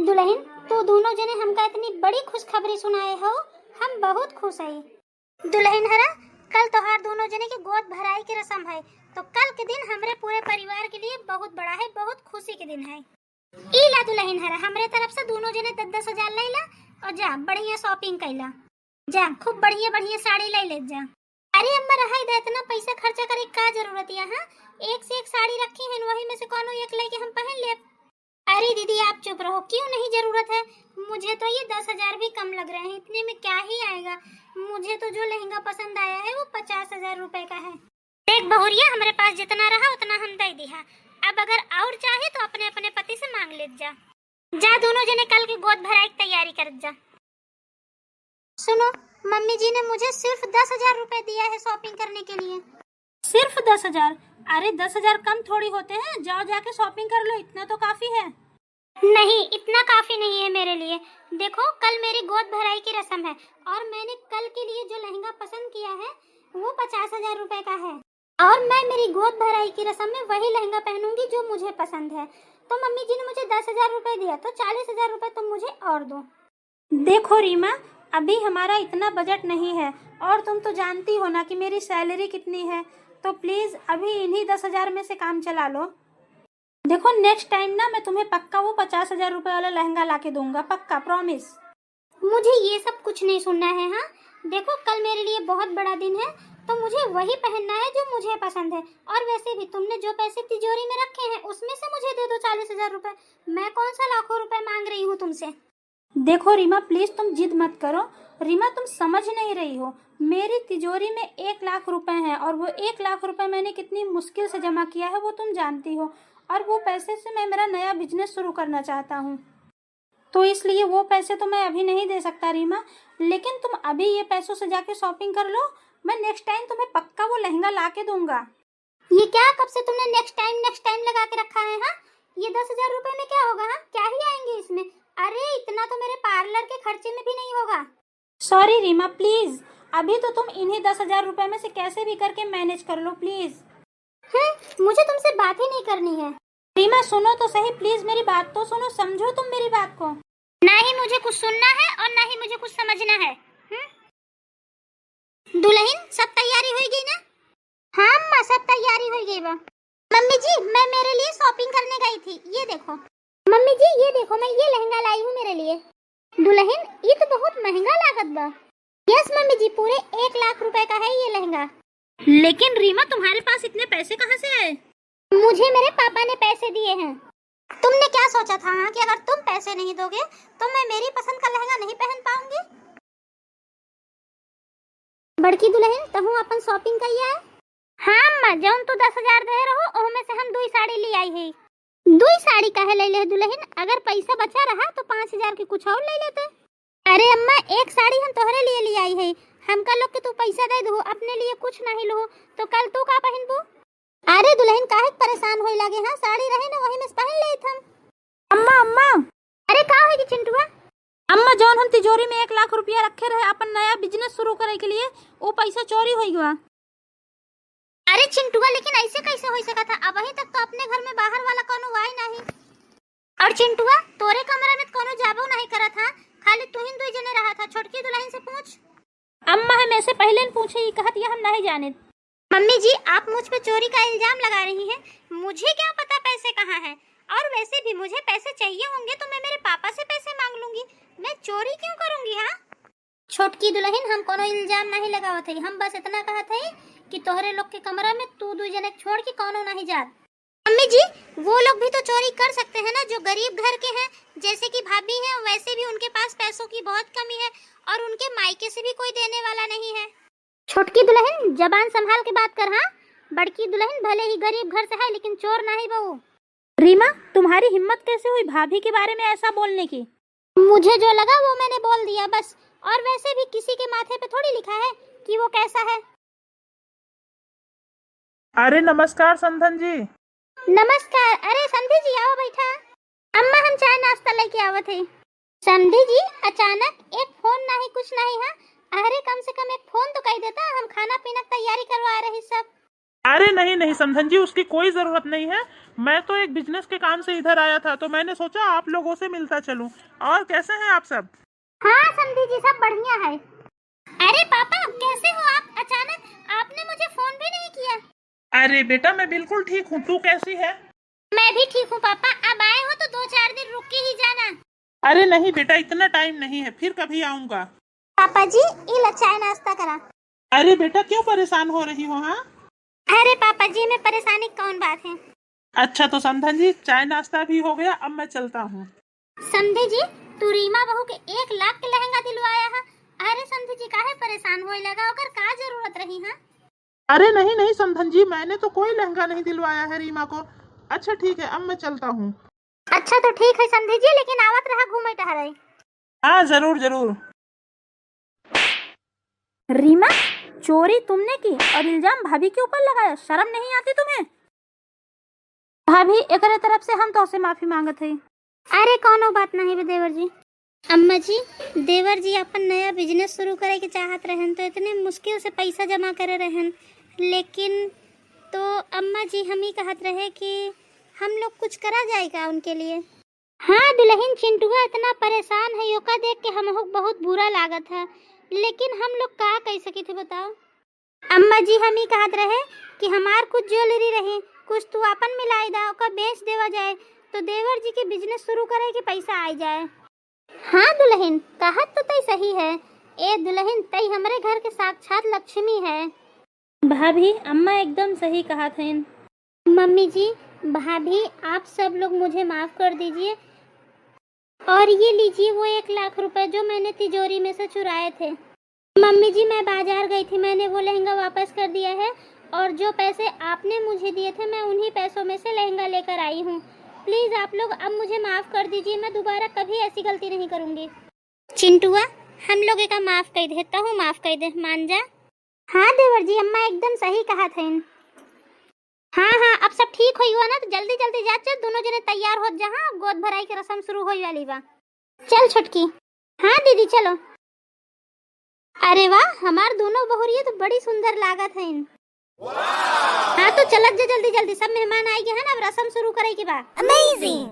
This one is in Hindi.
दुल्हन, तो दोनों जने हमका इतनी बड़ी खुशखबरी सुनाए हो, हम बहुत खुश है। दुल्हन हरा, कल तोहार दोनों जने की गोद भराई की रस्म है, तो कल के दिन हमरे पूरे परिवार के लिए बहुत बड़ा है, बहुत खुशी के दिन है। इला दुल्हन हरा, हमरे तरफ से दोनों जने 10-10 हजार लैला और जा बढ़िया शॉपिंग कैला। जा खूब बढ़िया बढ़िया साड़ी ले जा। अरे अम्मा, रहा दे, इतना पैसा खर्चा करे का जरूरत है? हाँ, एक से एक साड़ी रखी है, वही में से कोनो एक लेके हम पहन ले। अरे दीदी आप चुप रहो, क्यों नहीं जरूरत है? मुझे तो ये 10 हजार भी कम लग रहे हैं, इतने में क्या ही आएगा। मुझे तो जो लहंगा पसंद आया है वो 50 हजार रुपए का है। देख बहुरिया, हमारे पास जितना रहा उतना हम दे दिया, अब अगर और चाहे तो अपने अपने पति से मांग ले जा। जा दोनों जने कल की गोद भराई की तैयारी कर जा। सुनो, मम्मी जी ने मुझे सिर्फ 10 हजार रुपए दिया है शॉपिंग करने के लिए। सिर्फ 10 हजार? अरे 10 हजार कम थोड़ी होते हैं, जाओ जाके शॉपिंग कर लो, इतना तो काफी है। नहीं, इतना काफी नहीं है मेरे लिए। देखो, कल मेरी गोद भराई की रस्म है और मैंने कल के लिए जो लहंगा पसंद किया है वो 50 हजार रुपए का है, और मैं मेरी गोद भराई की रस्म में वही लहंगा पहनूंगी जो मुझे पसंद है। तो मम्मी जी ने मुझे 10 हजार रुपए दिया, तो 40 हजार रुपए तुम मुझे और दो। देखो रीमा, अभी हमारा इतना बजट नहीं है, और तुम तो जानती हो ना कि मेरी सैलरी कितनी है, तो प्लीज अभी इन्हीं 10 हजार में से काम चला लो। देखो, नेक्स्ट टाइम ना मैं तुम्हें पक्का वो 50 हजार रुपए वाला लहंगा लाके दूंगा, पक्का, प्रॉमिस। मुझे ये सब कुछ नहीं सुनना है। हाँ देखो, कल मेरे लिए बहुत बड़ा दिन है, तो मुझे वही पहनना है जो मुझे पसंद है। और वैसे भी तुमने जो पैसे तिजोरी में रखे हैं उसमें से मुझे दे दो 40 हजार रुपए। मैं कौन सा लाखों रुपए मांग रही हूँ तुमसे। देखो रीमा, प्लीज तुम जिद मत करो। रीमा, तुम समझ नहीं रही हो, मेरी तिजोरी में 1 लाख रुपए हैं, और वो 1 लाख रुपए मैंने कितनी मुश्किल से जमा किया है वो तुम जानती हो, और वो पैसे से मैं मेरा नया बिजनेस शुरू करना चाहता हूँ, तो इसलिए वो पैसे तो मैं अभी नहीं दे सकता रीमा। लेकिन तुम अभी ये पैसों से जाके शॉपिंग कर लो, मैं नेक्स्ट टाइम तुम्हें पक्का वो लहंगा ला के दूंगा। ये क्या, कब से तुमने नेक्स्ट टाइम लगा के रखा है? हाँ, ये 10 हजार रुपए में क्या होगा? हाँ, क्या ही आएंगे इसमें? अरे इतना तो मेरे पार्लर के खर्चे में भी नहीं होगा। सॉरी रीमा, प्लीज अभी तो तुम इन्हीं 10 हजार रुपए में से कैसे भी करके मैनेज कर लो, प्लीज। मुझे तुमसे बात ही नहीं करनी है। रीमा सुनो तो सही, प्लीज मेरी बात तो सुनो, समझो तुम मेरी बात को। ना ही मुझे कुछ सुनना है और ना ही मुझे कुछ समझना है। दुल्हन, सब तैयारी हो गई ना? हाँ अम्मा, सब तैयारी हो गई बा। मम्मी जी, मैं मेरे लिए शॉपिंग करने गई थी, ये देखो। मम्मी जी ये देखो, मैं ये लहंगा लाई हूँ मेरे लिए। दुल्हन, ये तो बहुत महंगा लागत बा। यस मम्मी जी, पूरे 1 लाख रुपए का है ये लहंगा। लेकिन रीमा, तुम्हारे पास इतने पैसे कहाँ से आए? मुझे मेरे पापा ने पैसे दिए हैं। तुमने क्या सोचा था कि अगर तुम पैसे नहीं दोगे तो मैं मेरी पसंद का लहंगा नहीं पहन पाऊंगी? बड़की दुल्हन, तहु अपन शॉपिंग कइया है? हाँ अम्मा, जौन तू 10 हजार दे रहो ओमे से हम 2 साड़ी ले आई है। 2 साड़ी काहे ले ले दुल्हन? अगर पैसा बचा रहा तो 5 हजार की कुछ और ले लेते। अरे अम्मा, एक साड़ी हम तोहरे लिए ले आई है, हमका लोग के तू पैसा दे दो, अपने लिए कुछ नहीं लो, तो कल तू का पहनबू? अरे दुल्हन, काहे परेशान होई लागे? हाँ, साड़ी रहे ना वही में से पहन लेत हम। अम्मा अम्मा, अरे का होई चिंटुआ? अम्मा, जौन हम तिजोरी में 1 लाख रुपया रखे रहे अपन नया बिजनेस शुरू करे के लिए, वो पैसा चोरी होई गया। अरे चिंटुआ, लेकिन ऐसे कैसे हो सका था? अब अभी तक तो अपने घर में बाहर वाला कोनो वाई नहीं। और चिंटुआ, तोरे कमरा में कोनो जाबो नहीं करा था, खाली तू ही 2 जने रहा था। छोटकी दुल्हन से पूछ। अम्मा, हम ऐसे पहले न पूछे, ये कहत ये हम नहीं जाने। मम्मी जी, आप मुझ पे चोरी का इल्जाम लगा रही हैं, मुझे क्या पता पैसे कहाँ हैं? और वैसे भी मुझे पैसे चाहिए होंगे तो मैं मेरे पापा से पैसे मांग लूंगी, मैं चोरी क्यों करूंगी? हाँ छोटकी दुल्हन, हम कोनो इल्जाम नहीं लगावत है, हम बस इतना कहत है कि तोहरे लोग के कमरा में तू 2 जने छोड़ के कोनो नहीं जात। मम्मी जी, वो लोग भी तो चोरी कर सकते हैं ना जो गरीब घर के हैं, जैसे कि भाभी हैं, वैसे भी उनके पास पैसों की बहुत कमी है और उनके मायके से भी कोई देने वाला नहीं है। छोटकी दुल्हन, जबान संभाल के बात कर। हाँ, बड़की दुल्हन भले ही गरीब घर से है लेकिन चोर नहीं बहू। रीमा, तुम्हारी हिम्मत कैसे हुई भाभी के बारे में ऐसा बोलने की? मुझे जो लगा वो मैंने बोल दिया बस, और वैसे भी किसी के माथे पे थोड़ी लिखा है कि वो कैसा है। अरे नमस्कार संधन जी। नमस्कार। अरे संधि जी आओ बैठा। अम्मा, हम चाय नाश्ता लेके आवत है। संधि जी, अचानक एक फोन नहीं कुछ नहीं है? अरे कम से कम एक फोन तो कह देता, हम खाना पीना तैयारी करवा रही सब। अरे नहीं नहीं समधन जी, उसकी कोई जरूरत नहीं है। मैं तो एक बिजनेस के काम से इधर आया था, तो मैंने सोचा आप लोगों से मिलता चलूं। और कैसे हैं आप सब? हाँ समधी जी, सब बढ़िया है। अरे पापा कैसे हो आप? अचानक आपने मुझे फोन भी नहीं किया। अरे बेटा मैं बिल्कुल ठीक हूँ, तू कैसी है? मैं भी ठीक हूँ पापा। अब आए हो तो 2-4 दिन रुक के ही जाना। अरे नहीं बेटा, इतना टाइम नहीं है, फिर कभी आऊंगा। पापा जी इला चाय नाश्ता करा। अरे बेटा क्यों परेशान हो रही हो? हाँ अरे पापा जी में परेशानी कौन बात है। अच्छा तो समधन जी, चाय नाश्ता भी हो गया, अब मैं चलता हूँ। समधी जी तू रीमा बहू के 1 लाख के लहंगा दिलवाया है। अरे समधी जी काहे परेशान होए लगा, ओकर का जरूरत रही है? अरे नहीं नहीं समधन जी, मैंने तो कोई लहंगा नहीं दिलवाया है रीमा को। अच्छा ठीक है, अब मैं चलता हूँ। अच्छा तो ठीक है समधी जी, लेकिन आवत रहा घूमे टहरे। हाँ जरूर जरूर। रीमा, चोरी तुमने की और इल्जाम भाभी के ऊपर लगाया, शर्म नहीं आती तुम्हें? भाभी एकरे तरफ से हम तो से माफी मांगत है। अरे कोनो बात नहीं बे देवर जी। अम्मा जी, देवर जी अपन नया बिजनेस शुरू करे के चाहत रहन, तो इतने मुश्किल से पैसा जमा करे रहन, लेकिन तो अम्मा जी हम ही कहत रहे कि हम लोग कुछ करा जाएगा उनके लिए। हाँ दुल्हन चिंटुआ इतना परेशान है, योका देख के हमको बहुत बुरा लागत है, लेकिन हम लोग का कह सके थे बताओ? अम्मा जी हम ही कहत रहे कि हमार कुछ ज्वेलरी रही, कुछ तू अपन मिलाई दा, ओका बेच देवा जाए, तो देवर जी के बिजनेस शुरू करे के पैसा आ जाए। हाँ दुल्हन कहत तो तई सही है। ए दुल्हन तई हमारे घर के साक्षात लक्ष्मी है। भाभी अम्मा एकदम सही कहा थे। मम्मी जी, भाभी आप सब लोग मुझे माफ कर दीजिए, और ये लीजिए वो 1 लाख रुपए जो मैंने तिजोरी में से चुराए थे। मम्मी जी मैं बाजार गई थी, मैंने वो लहंगा वापस कर दिया है, और जो पैसे आपने मुझे दिए थे मैं उन्हीं पैसों में से लहंगा लेकर आई हूँ। प्लीज आप लोग अब मुझे माफ कर दीजिए, मैं दोबारा कभी ऐसी गलती नहीं करूँगी। चिंटुआ हम लोग एक माफ कर देता हूँ, माफ कर दे, मान जा। हाँ देवर जी अम्मा एकदम सही कहा था। हाँ हाँ अब सब ठीक हुई हुआ ना, तो जल्दी जल्दी जा, चल दोनों जने तैयार हो जा। हाँ गोद भराई की रस्म शुरू होई वाली बा। चल छुटकी। हाँ दीदी चलो। अरे वाह हमार दोनों बहुरिया तो बड़ी सुंदर लागत है। हाँ तो चलत जा जल्दी जल्दी, सब मेहमान आई गए हैं ना, अब रस्म शुरू करे की बा। Amazing!